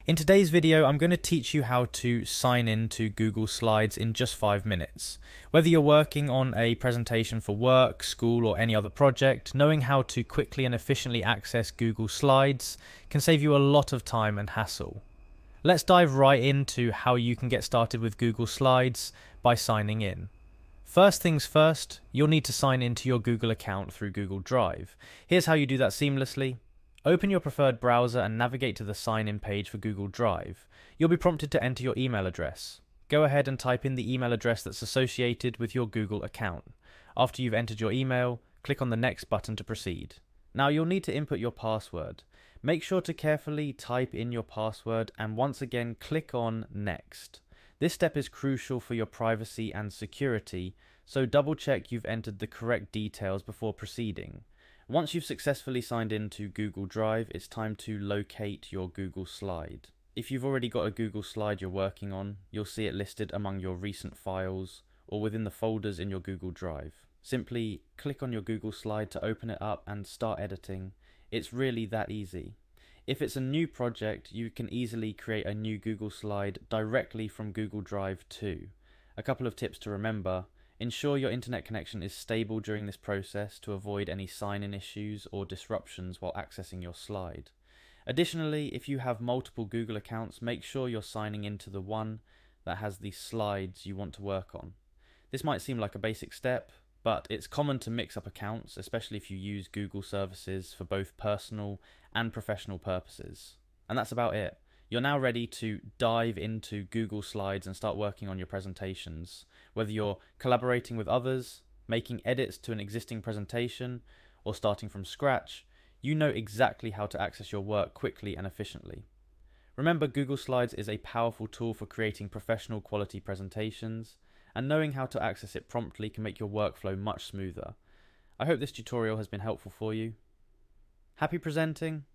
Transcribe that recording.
In today's video, I'm going to teach you how to sign in to Google Slides in just 5 minutes. Whether you're working on a presentation for work, school, or any other project, knowing how to quickly and efficiently access Google Slides can save you a lot of time and hassle. Let's dive right into how you can get started with Google Slides by signing in. First things first, you'll need to sign into your Google account through Google Drive. Here's how you do that seamlessly. Open your preferred browser and navigate to the sign-in page for Google Drive. You'll be prompted to enter your email address. Go ahead and type in the email address that's associated with your Google account. After you've entered your email, click on the Next button to proceed. Now you'll need to input your password. Make sure to carefully type in your password and once again click on Next. This step is crucial for your privacy and security, so double check you've entered the correct details before proceeding. Once you've successfully signed in to Google Drive, it's time to locate your Google Slide. If you've already got a Google Slide you're working on, you'll see it listed among your recent files or within the folders in your Google Drive. Simply click on your Google Slide to open it up and start editing. It's really that easy. If it's a new project, you can easily create a new Google Slide directly from Google Drive too. A couple of tips to remember. Ensure your internet connection is stable during this process to avoid any sign-in issues or disruptions while accessing your slide. Additionally, if you have multiple Google accounts, make sure you're signing into the one that has the slides you want to work on. This might seem like a basic step, but it's common to mix up accounts, especially if you use Google services for both personal and professional purposes. And that's about it. You're now ready to dive into Google Slides and start working on your presentations. Whether you're collaborating with others, making edits to an existing presentation, or starting from scratch, you know exactly how to access your work quickly and efficiently. Remember, Google Slides is a powerful tool for creating professional quality presentations, and knowing how to access it promptly can make your workflow much smoother. I hope this tutorial has been helpful for you. Happy presenting!